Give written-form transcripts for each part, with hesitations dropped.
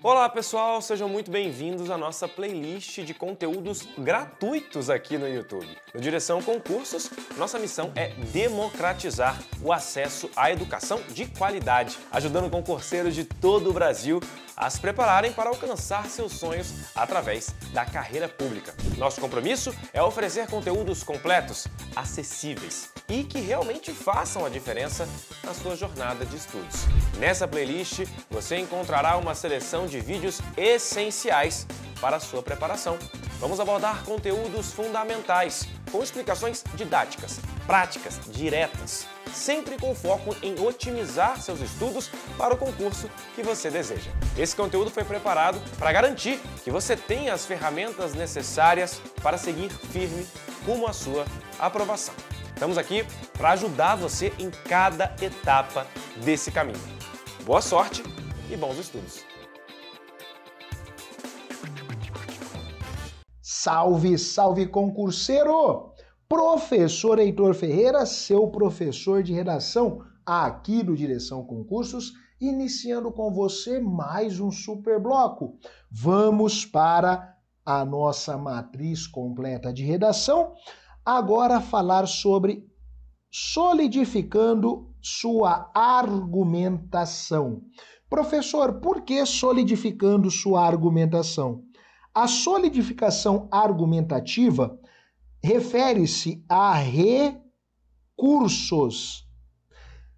Olá pessoal, sejam muito bem-vindos à nossa playlist de conteúdos gratuitos aqui no YouTube. No Direção Concursos, nossa missão é democratizar o acesso à educação de qualidade, ajudando concurseiros de todo o Brasil a se prepararem para alcançar seus sonhos através da carreira pública. Nosso compromisso é oferecer conteúdos completos, acessíveis e que realmente façam a diferença na sua jornada de estudos. Nessa playlist, você encontrará uma seleção de vídeos essenciais para a sua preparação. Vamos abordar conteúdos fundamentais, com explicações didáticas, práticas, diretas, sempre com foco em otimizar seus estudos para o concurso que você deseja. Esse conteúdo foi preparado para garantir que você tenha as ferramentas necessárias para seguir firme rumo à sua aprovação. Estamos aqui para ajudar você em cada etapa desse caminho. Boa sorte e bons estudos! Salve, salve concurseiro! Professor Heitor Ferreira, seu professor de redação aqui do Direção Concursos, iniciando com você mais um super bloco. Vamos para a nossa matriz completa de redação, agora falar sobre solidificando sua argumentação. Professor, por que solidificando sua argumentação? A solidificação argumentativa refere-se a recursos.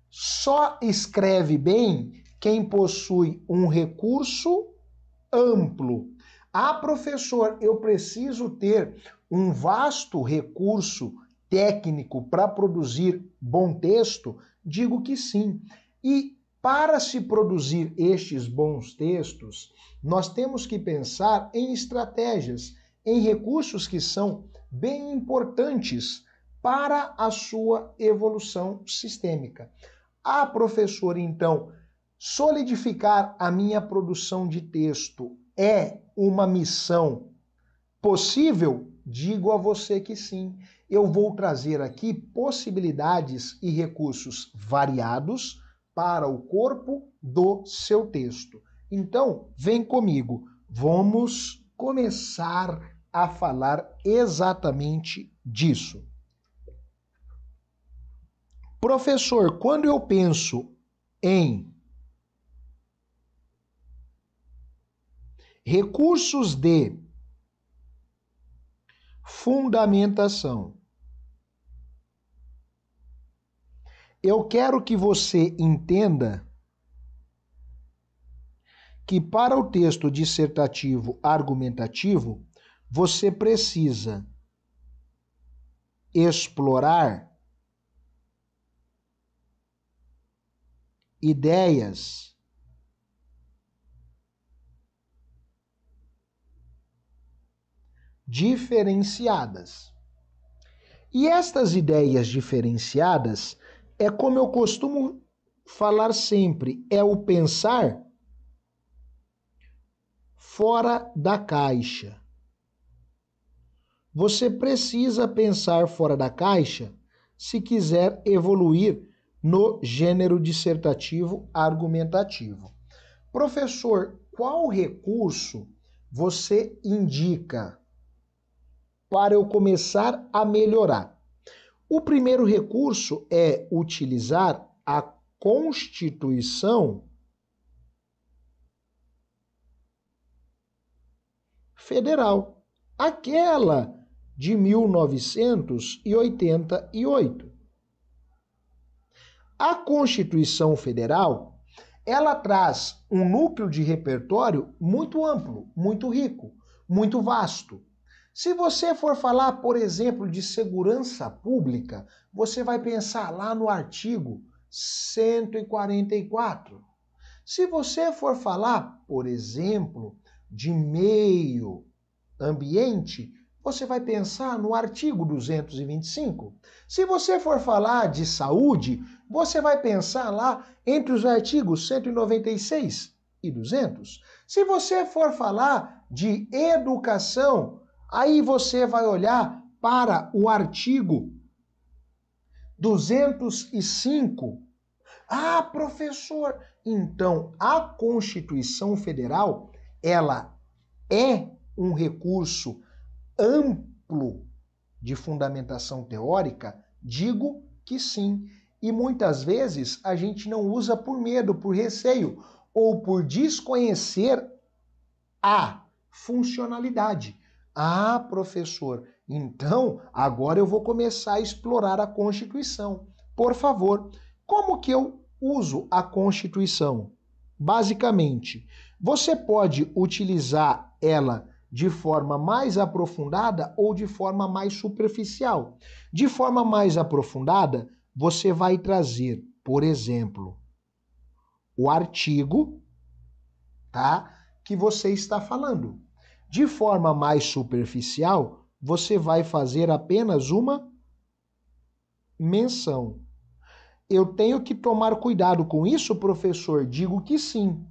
Só escreve bem quem possui um recurso amplo. Ah, professor, eu preciso ter um vasto recurso técnico para produzir bom texto? Digo que sim. E para se produzir estes bons textos, nós temos que pensar em estratégias, em recursos que são bem importantes para a sua evolução sistêmica. Ah, professor, então, solidificar a minha produção de texto é uma missão possível? Digo a você que sim. Eu vou trazer aqui possibilidades e recursos variados para o corpo do seu texto. Então, vem comigo. Vamos começar a falar exatamente disso. Professor, quando eu penso em recursos de fundamentação, eu quero que você entenda que para o texto dissertativo argumentativo, você precisa explorar ideias diferenciadas. E estas ideias diferenciadas é como eu costumo falar sempre, é o pensar fora da caixa. Você precisa pensar fora da caixa se quiser evoluir no gênero dissertativo argumentativo. Professor, qual recurso você indica para eu começar a melhorar? O primeiro recurso é utilizar a Constituição Federal, aquela de 1988. A Constituição Federal, ela traz um núcleo de repertório muito amplo, muito rico, muito vasto. Se você for falar, por exemplo, de segurança pública, você vai pensar lá no artigo 144. Se você for falar, por exemplo, de meio ambiente, você vai pensar no artigo 225. Se você for falar de saúde, você vai pensar lá entre os artigos 196 e 200. Se você for falar de educação, aí você vai olhar para o artigo 205. Ah, professor, então a Constituição Federal, ela é um recurso amplo de fundamentação teórica? Digo que sim. E muitas vezes a gente não usa por medo, por receio ou por desconhecer a funcionalidade. Ah, professor, então agora eu vou começar a explorar a Constituição. Por favor, como que eu uso a Constituição? Basicamente, você pode utilizar ela de forma mais aprofundada ou de forma mais superficial. De forma mais aprofundada, você vai trazer, por exemplo, o artigo, tá, que você está falando. De forma mais superficial, você vai fazer apenas uma menção. Eu tenho que tomar cuidado com isso, professor? Digo que sim.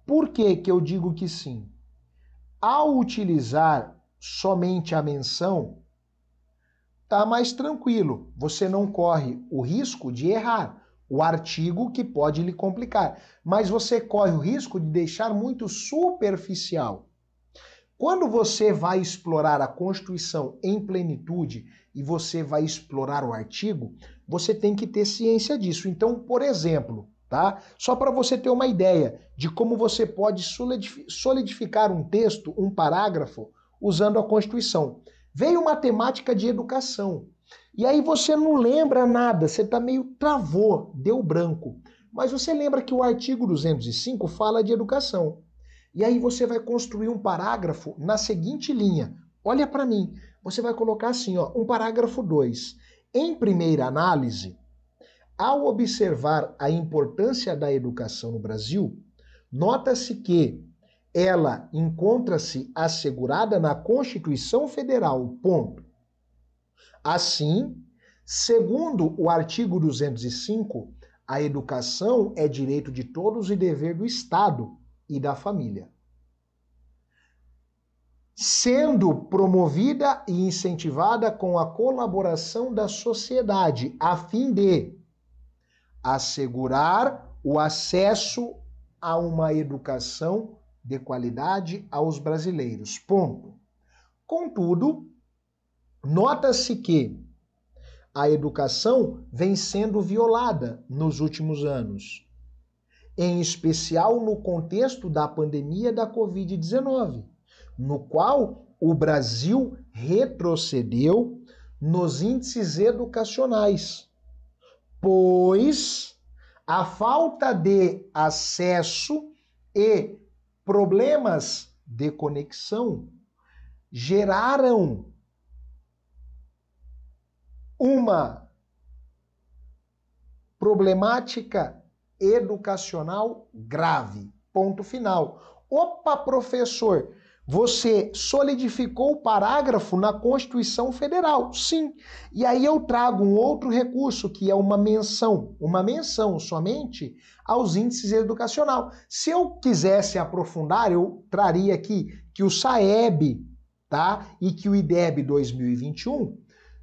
Por que que eu digo que sim? Ao utilizar somente a menção, tá mais tranquilo. Você não corre o risco de errar o artigo, que pode lhe complicar, mas você corre o risco de deixar muito superficial. Quando você vai explorar a Constituição em plenitude e você vai explorar o artigo, você tem que ter ciência disso. Então, por exemplo, tá? Só para você ter uma ideia de como você pode solidificar um texto, um parágrafo, usando a Constituição. Veio uma temática de educação. E aí você não lembra nada, você tá meio travou, deu branco. Mas você lembra que o artigo 205 fala de educação. E aí você vai construir um parágrafo na seguinte linha. Olha para mim, você vai colocar assim, ó, um parágrafo 2. Em primeira análise, ao observar a importância da educação no Brasil, nota-se que ela encontra-se assegurada na Constituição Federal, ponto. Assim, segundo o artigo 205, a educação é direito de todos e dever do Estado e da família, sendo promovida e incentivada com a colaboração da sociedade, a fim de assegurar o acesso a uma educação de qualidade aos brasileiros. Ponto. Contudo, nota-se que a educação vem sendo violada nos últimos anos, em especial no contexto da pandemia da Covid-19, no qual o Brasil retrocedeu nos índices educacionais, pois a falta de acesso e problemas de conexão geraram uma problemática educacional grave. Ponto final. Opa, professor, você solidificou o parágrafo na Constituição Federal. Sim. E aí eu trago um outro recurso, que é uma menção somente aos índices educacional. Se eu quisesse aprofundar, eu traria aqui que o SAEB, tá? E que o IDEB 2021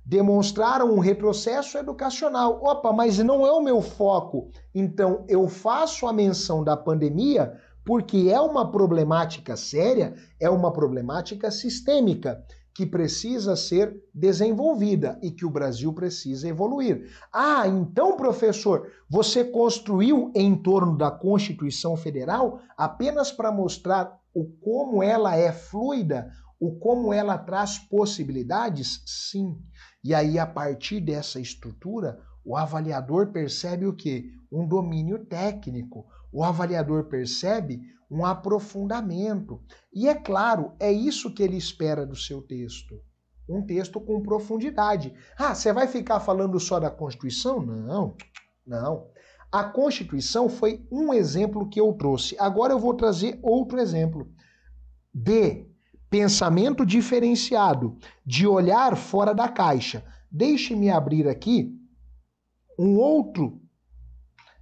demonstraram um retrocesso educacional. Opa, mas não é o meu foco. Então, eu faço a menção da pandemia porque é uma problemática séria, é uma problemática sistêmica que precisa ser desenvolvida e que o Brasil precisa evoluir. Ah, então, professor, você construiu em torno da Constituição Federal apenas para mostrar o como ela é fluida, o como ela traz possibilidades? Sim. E aí, a partir dessa estrutura, o avaliador percebe o quê? Um domínio técnico. O avaliador percebe um aprofundamento. E é claro, é isso que ele espera do seu texto. Um texto com profundidade. Ah, você vai ficar falando só da Constituição? Não, não. A Constituição foi um exemplo que eu trouxe. Agora eu vou trazer outro exemplo. De pensamento diferenciado, de olhar fora da caixa. Deixe-me abrir aqui um outro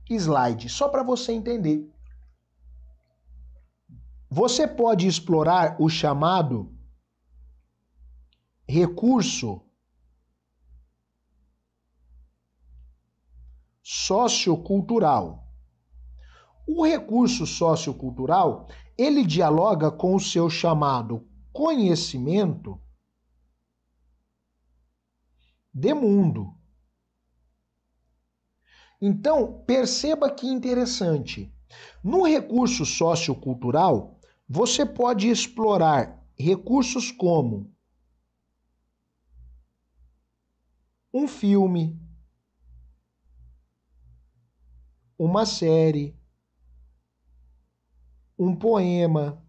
slide, só para você entender. Você pode explorar o chamado recurso sociocultural. O recurso sociocultural, ele dialoga com o seu chamado conhecimento de mundo. Então, perceba que interessante. No recurso sociocultural, você pode explorar recursos como um filme, uma série, um poema,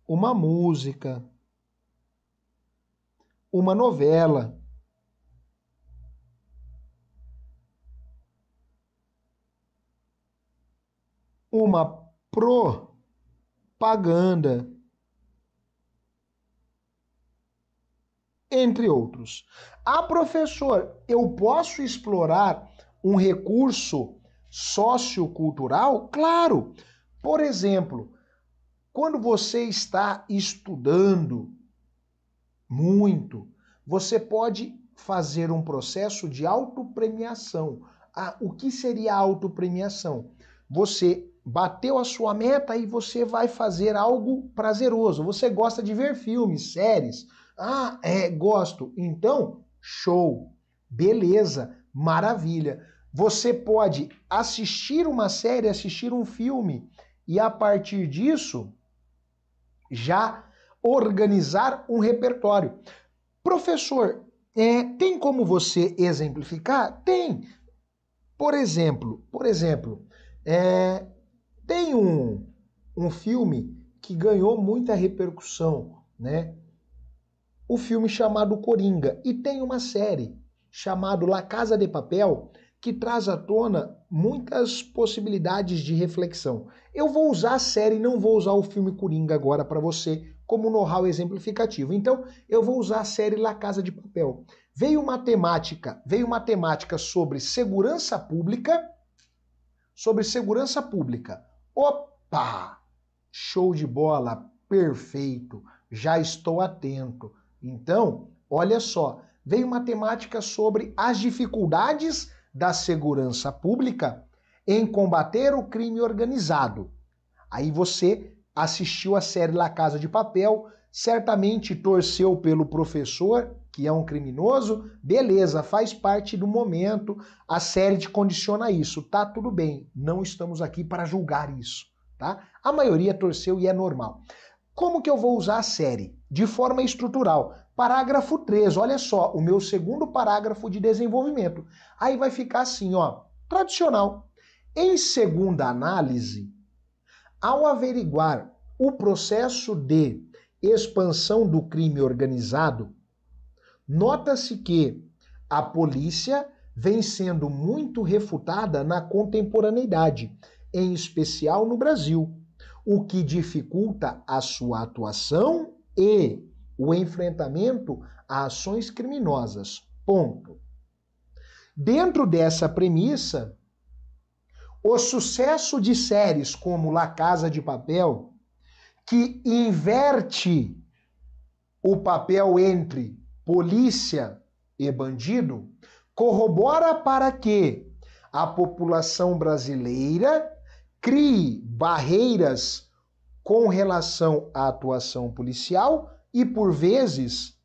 uma música, uma novela, uma propaganda, entre outros. Ah, professor, eu posso explorar um recurso sociocultural? Claro! Por exemplo, quando você está estudando muito, você pode fazer um processo de autopremiação. Ah, o que seria autopremiação? Você bateu a sua meta e você vai fazer algo prazeroso. Você gosta de ver filmes, séries. Ah, gosto. Então, show. Beleza, maravilha. Você pode assistir uma série, assistir um filme e a partir disso já organizar um repertório. Professor, tem como você exemplificar? Tem. Por exemplo, tem um filme que ganhou muita repercussão, né? O filme chamado Coringa. E tem uma série chamada La Casa de Papel que traz à tona muitas possibilidades de reflexão. Eu vou usar a série, não vou usar o filme Coringa agora para você como know-how exemplificativo. Então, eu vou usar a série La Casa de Papel. Veio uma temática sobre segurança pública, Opa! Show de bola, perfeito. Já estou atento. Então, olha só, veio uma temática sobre as dificuldades da segurança pública em combater o crime organizado. Aí você assistiu a série La Casa de Papel, certamente torceu pelo professor, que é um criminoso, beleza, faz parte do momento, a série te condiciona isso, tá tudo bem, não estamos aqui para julgar isso, tá? A maioria torceu e é normal. Como que eu vou usar a série? De forma estrutural. Parágrafo 3, olha só, o meu segundo parágrafo de desenvolvimento. Aí vai ficar assim, ó, tradicional. Em segunda análise, ao averiguar o processo de expansão do crime organizado, nota-se que a polícia vem sendo muito refutada na contemporaneidade, em especial no Brasil, o que dificulta a sua atuação e o enfrentamento a ações criminosas. Ponto. Dentro dessa premissa, o sucesso de séries como La Casa de Papel, que inverte o papel entre polícia e bandido, corrobora para que a população brasileira crie barreiras com relação à atuação policial e, por vezes,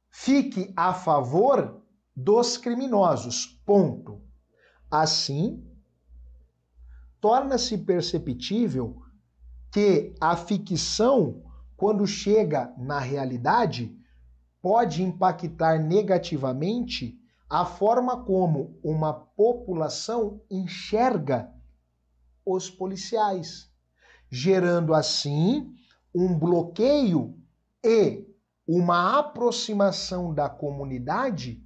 fique a favor dos criminosos. Ponto. Assim, torna-se perceptível que a ficção, quando chega na realidade, pode impactar negativamente a forma como uma população enxerga os policiais, gerando assim um bloqueio e uma aproximação da comunidade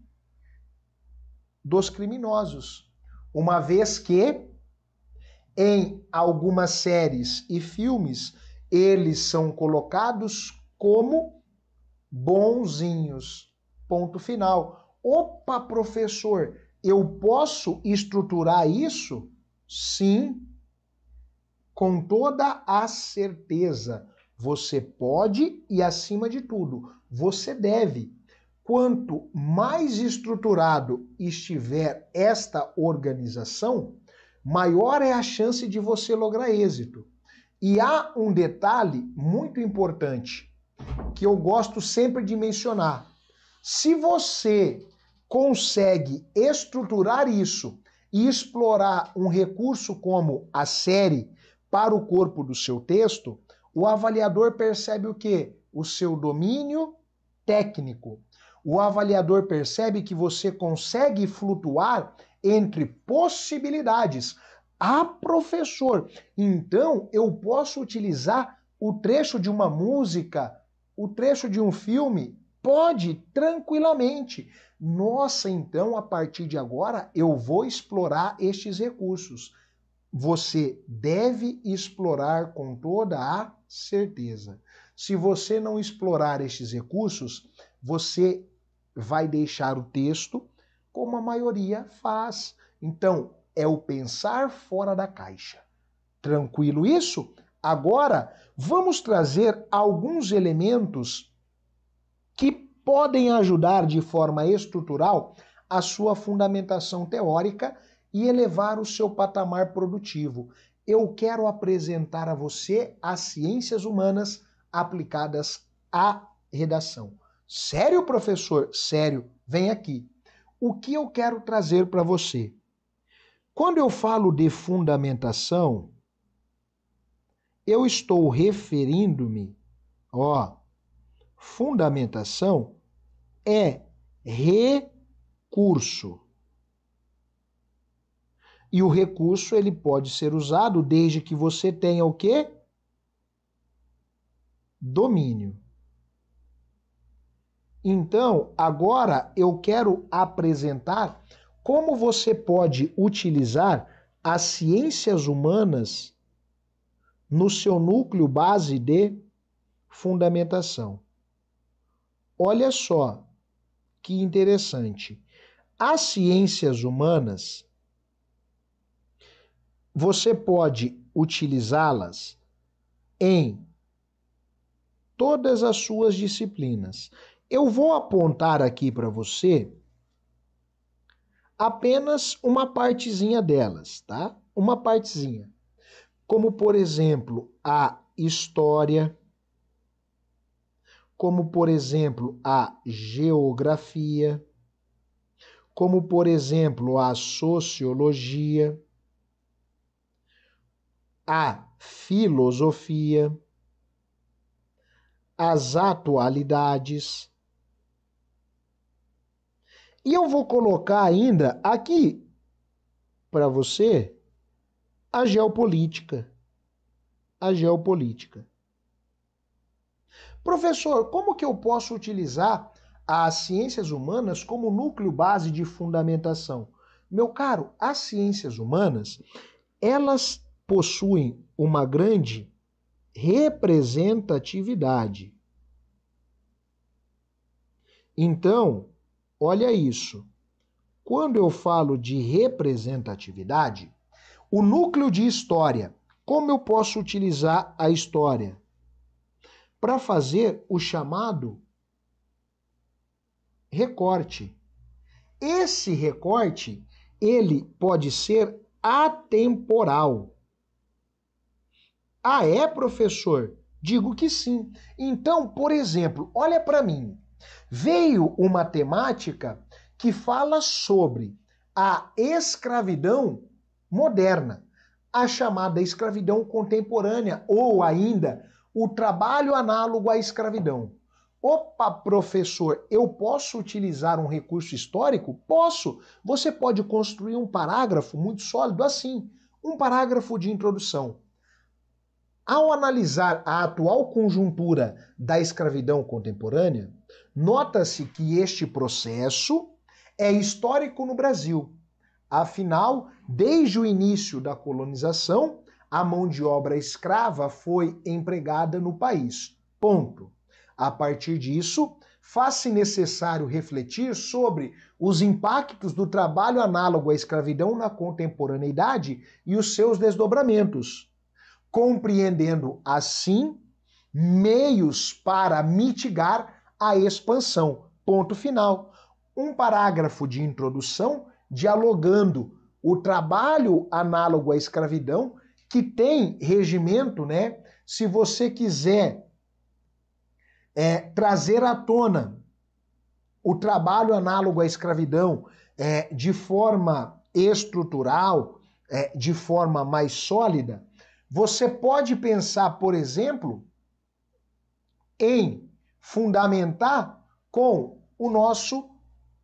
dos criminosos, uma vez que em algumas séries e filmes eles são colocados como bonzinhos. Ponto final. Opa, professor, eu posso estruturar isso? Sim, com toda a certeza. Você pode e, acima de tudo, você deve. Quanto mais estruturado estiver esta organização, maior é a chance de você lograr êxito. E há um detalhe muito importante que eu gosto sempre de mencionar. Se você consegue estruturar isso e explorar um recurso como a série para o corpo do seu texto, o avaliador percebe o quê? O seu domínio técnico. O avaliador percebe que você consegue flutuar entre possibilidades. Ah, professor, então eu posso utilizar o trecho de uma música, o trecho de um filme? Pode, tranquilamente. Nossa, então a partir de agora eu vou explorar estes recursos. Você deve explorar com toda a certeza. Se você não explorar estes recursos, você vai deixar o texto como a maioria faz. Então, é o pensar fora da caixa. Tranquilo isso? Agora, vamos trazer alguns elementos que podem ajudar de forma estrutural a sua fundamentação teórica e elevar o seu patamar produtivo. Eu quero apresentar a você as ciências humanas aplicadas à redação. Sério, professor? Sério. Vem aqui. O que eu quero trazer para você? Quando eu falo de fundamentação, eu estou referindo-me, fundamentação é recurso. E o recurso ele pode ser usado desde que você tenha o quê? Domínio. Então, agora eu quero apresentar como você pode utilizar as ciências humanas no seu núcleo base de fundamentação. Olha só que interessante. As ciências humanas, você pode utilizá-las em todas as suas disciplinas. Eu vou apontar aqui para você apenas uma partezinha delas, tá? Uma partezinha. Como, por exemplo, a história, como, por exemplo, a geografia, como, por exemplo, a sociologia, a filosofia, as atualidades. E eu vou colocar ainda aqui para você a geopolítica. A geopolítica. Professor, como que eu posso utilizar as ciências humanas como núcleo base de fundamentação? Meu caro, as ciências humanas, elas possuem uma grande representatividade. Então, olha isso. Quando eu falo de representatividade, o núcleo de história, como eu posso utilizar a história? Para fazer o chamado recorte. Esse recorte, ele pode ser atemporal. Ah, é, professor? Digo que sim. Então, por exemplo, olha para mim. Veio uma temática que fala sobre a escravidão moderna, a chamada escravidão contemporânea, ou ainda o trabalho análogo à escravidão. Opa, professor, eu posso utilizar um recurso histórico? Posso. Você pode construir um parágrafo muito sólido assim, um parágrafo de introdução. Ao analisar a atual conjuntura da escravidão contemporânea, nota-se que este processo é histórico no Brasil. Afinal, desde o início da colonização, a mão de obra escrava foi empregada no país. Ponto. A partir disso, faz-se necessário refletir sobre os impactos do trabalho análogo à escravidão na contemporaneidade e os seus desdobramentos, compreendendo, assim, meios para mitigar a expansão. Ponto final. Um parágrafo de introdução dialogando o trabalho análogo à escravidão, que tem regimento, né? Se você quiser trazer à tona o trabalho análogo à escravidão de forma estrutural, de forma mais sólida, você pode pensar, por exemplo, em fundamentar com o nosso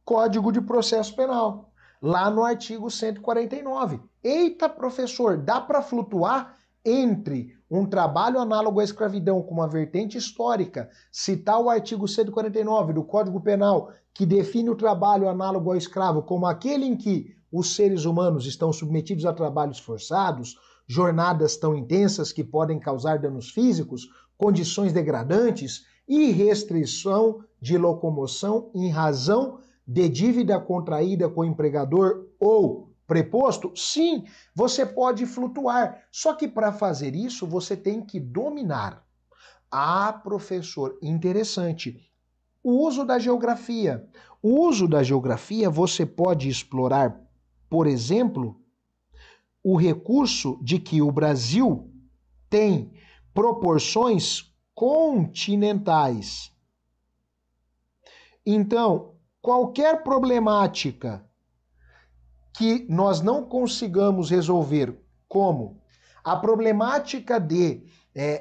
Código de Processo Penal, lá no artigo 149. Eita, professor, dá para flutuar entre um trabalho análogo à escravidão com uma vertente histórica, citar o artigo 149 do Código Penal, que define o trabalho análogo ao escravo como aquele em que os seres humanos estão submetidos a trabalhos forçados, jornadas tão intensas que podem causar danos físicos, condições degradantes e restrição de locomoção em razão de dívida contraída com o empregador ou preposto? Sim, você pode flutuar. Só que para fazer isso, você tem que dominar. Ah, professor, interessante. O uso da geografia. O uso da geografia você pode explorar, por exemplo, o recurso de que o Brasil tem proporções continentais. Então, qualquer problemática que nós não consigamos resolver, como a problemática de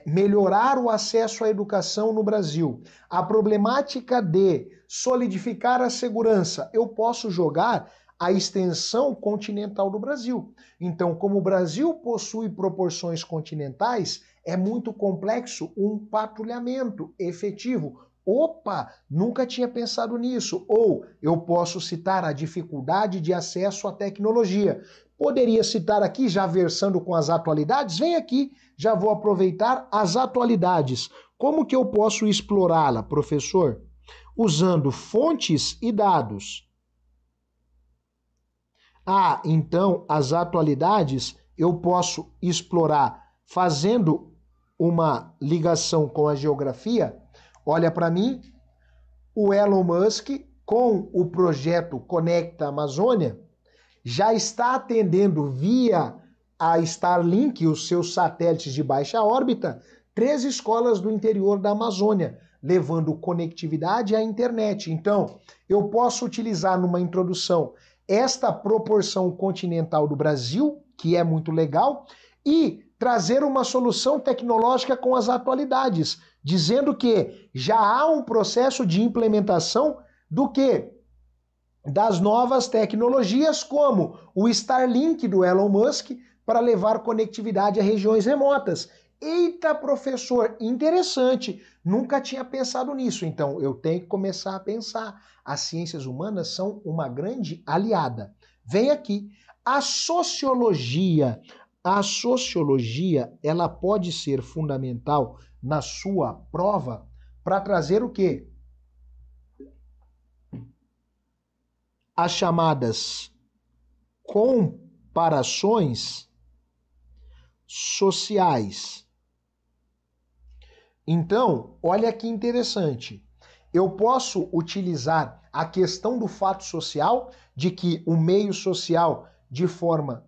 melhorar o acesso à educação no Brasil, a problemática de solidificar a segurança, eu posso jogar a extensão continental do Brasil. Então, como o Brasil possui proporções continentais, é muito complexo um patrulhamento efetivo. Opa, nunca tinha pensado nisso. Ou eu posso citar a dificuldade de acesso à tecnologia. Poderia citar aqui, já versando com as atualidades? Vem aqui, já vou aproveitar as atualidades. Como que eu posso explorá-la, professor? Usando fontes e dados. Ah, então as atualidades eu posso explorar fazendo uma ligação com a geografia. Olha para mim, o Elon Musk, com o projeto Conecta Amazônia, já está atendendo via a Starlink, os seus satélites de baixa órbita, 3 escolas do interior da Amazônia, levando conectividade à internet. Então, eu posso utilizar numa introdução esta proporção continental do Brasil, que é muito legal, e trazer uma solução tecnológica com as atualidades, dizendo que já há um processo de implementação do que? Das novas tecnologias, como o Starlink do Elon Musk, para levar conectividade a regiões remotas. Eita, professor, interessante, nunca tinha pensado nisso. Então, eu tenho que começar a pensar. As ciências humanas são uma grande aliada. Vem aqui, a sociologia, ela pode ser fundamental na sua prova para trazer o quê? As chamadas comparações sociais. Então, olha que interessante. Eu posso utilizar a questão do fato social, de que o meio social, de forma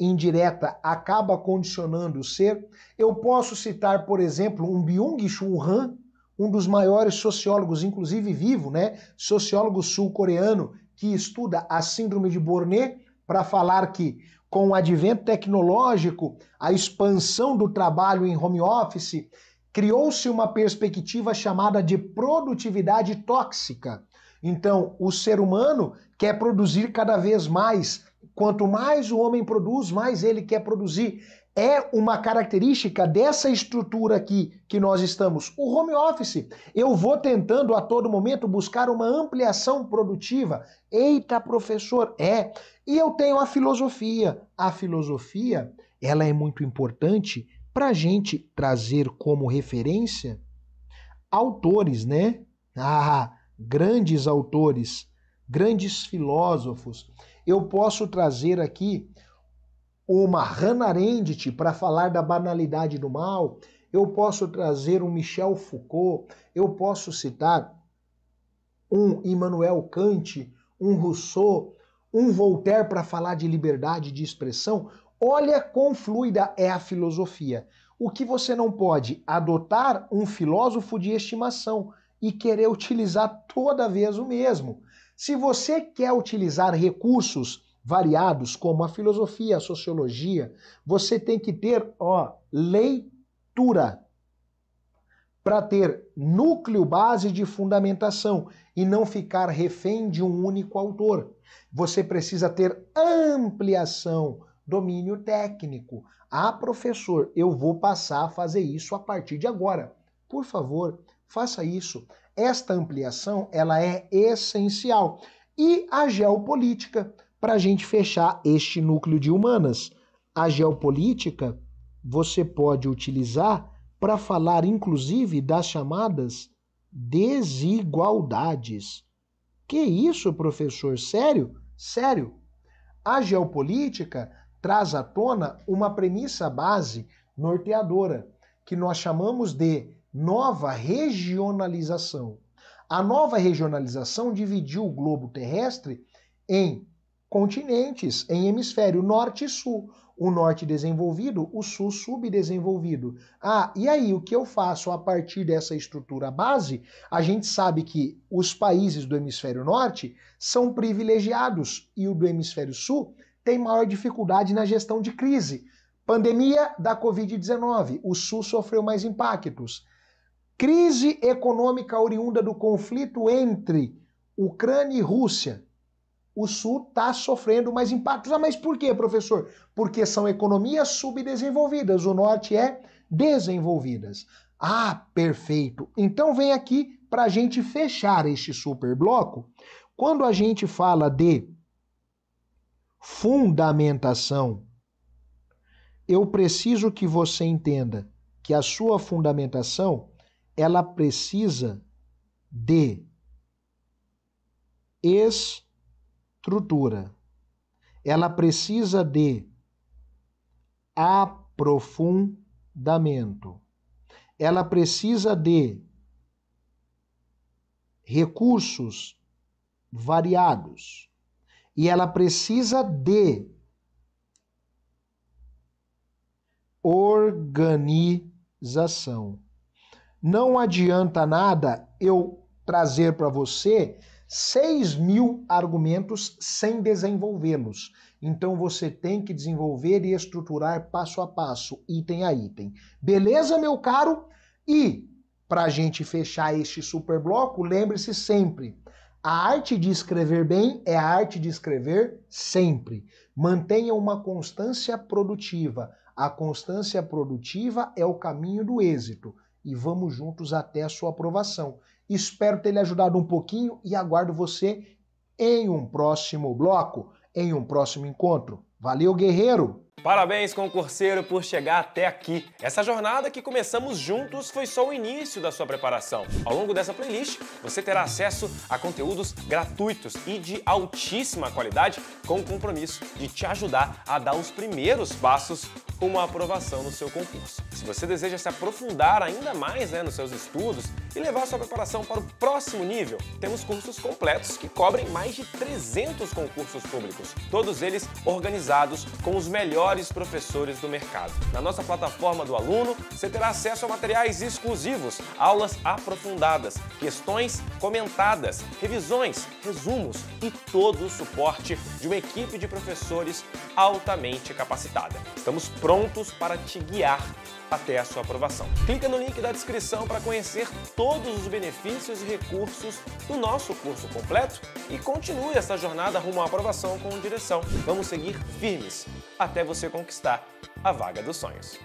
indireta, acaba condicionando o ser. Eu posso citar, por exemplo, um Byung-Chul Han, um dos maiores sociólogos, inclusive vivo, né? Sociólogo sul-coreano, que estuda a síndrome de Burnet, para falar que com o advento tecnológico, a expansão do trabalho em home office, criou-se uma perspectiva chamada de produtividade tóxica. Então, o ser humano quer produzir cada vez mais. Quanto mais o homem produz, mais ele quer produzir. É uma característica dessa estrutura aqui que nós estamos. O home office, eu vou tentando a todo momento buscar uma ampliação produtiva. Eita, professor, E eu tenho a filosofia. A filosofia, ela é muito importante para a gente trazer como referência autores, né? Grandes autores, grandes filósofos. Eu posso trazer aqui uma Hannah Arendt para falar da banalidade do mal, eu posso trazer um Michel Foucault, eu posso citar um Immanuel Kant, um Rousseau, um Voltaire para falar de liberdade de expressão? Olha quão fluida é a filosofia. O que você não pode? Adotar um filósofo de estimação e querer utilizar toda vez o mesmo. Se você quer utilizar recursos variados, como a filosofia, a sociologia, você tem que ter, leitura, para ter núcleo base de fundamentação e não ficar refém de um único autor. Você precisa ter ampliação, domínio técnico. Professor, eu vou passar a fazer isso a partir de agora. Por favor, faça isso. Esta ampliação, ela é essencial. E a geopolítica, para a gente fechar este núcleo de humanas. A geopolítica você pode utilizar para falar, inclusive, das chamadas desigualdades. Que isso, professor? Sério? Sério. A geopolítica traz à tona uma premissa base norteadora, que nós chamamos de nova regionalização. A nova regionalização dividiu o globo terrestre em continentes, em hemisfério norte e sul. O norte desenvolvido, o sul subdesenvolvido. E aí, o que eu faço a partir dessa estrutura base? A gente sabe que os países do hemisfério norte são privilegiados e o do hemisfério sul tem maior dificuldade na gestão de crise. Pandemia da Covid-19, o sul sofreu mais impactos. Crise econômica oriunda do conflito entre Ucrânia e Rússia. O sul está sofrendo mais impactos. Mas por quê, professor? Porque são economias subdesenvolvidas, o norte é desenvolvidas. Perfeito. Então vem aqui para a gente fechar este super bloco. Quando a gente fala de fundamentação, eu preciso que você entenda que a sua fundamentação, ela precisa de estrutura. Ela precisa de aprofundamento. Ela precisa de recursos variados. E ela precisa de organização. Não adianta nada eu trazer para você 6.000 argumentos sem desenvolvê-los. Então você tem que desenvolver e estruturar passo a passo, item a item. Beleza, meu caro? E para a gente fechar este super bloco, lembre-se sempre, a arte de escrever bem é a arte de escrever sempre. Mantenha uma constância produtiva. A constância produtiva é o caminho do êxito. E vamos juntos até a sua aprovação. Espero ter lhe ajudado um pouquinho e aguardo você em um próximo bloco, em um próximo encontro. Valeu, guerreiro! Parabéns, concurseiro, por chegar até aqui. Essa jornada que começamos juntos foi só o início da sua preparação. Ao longo dessa playlist, você terá acesso a conteúdos gratuitos e de altíssima qualidade, com o compromisso de te ajudar a dar os primeiros passos rumo à aprovação no seu concurso. Se você deseja se aprofundar ainda mais nos seus estudos e levar sua preparação para o próximo nível, temos cursos completos que cobrem mais de 300 concursos públicos, todos eles organizados com os melhores professores do mercado. Na nossa plataforma do aluno, você terá acesso a materiais exclusivos, aulas aprofundadas, questões comentadas, revisões, resumos e todo o suporte de uma equipe de professores altamente capacitada. Estamos prontos para te guiar até a sua aprovação. Clica no link da descrição para conhecer todos os benefícios e recursos do nosso curso completo e continue essa jornada rumo à aprovação com direção. Vamos seguir firmes até você conquistar a vaga dos sonhos.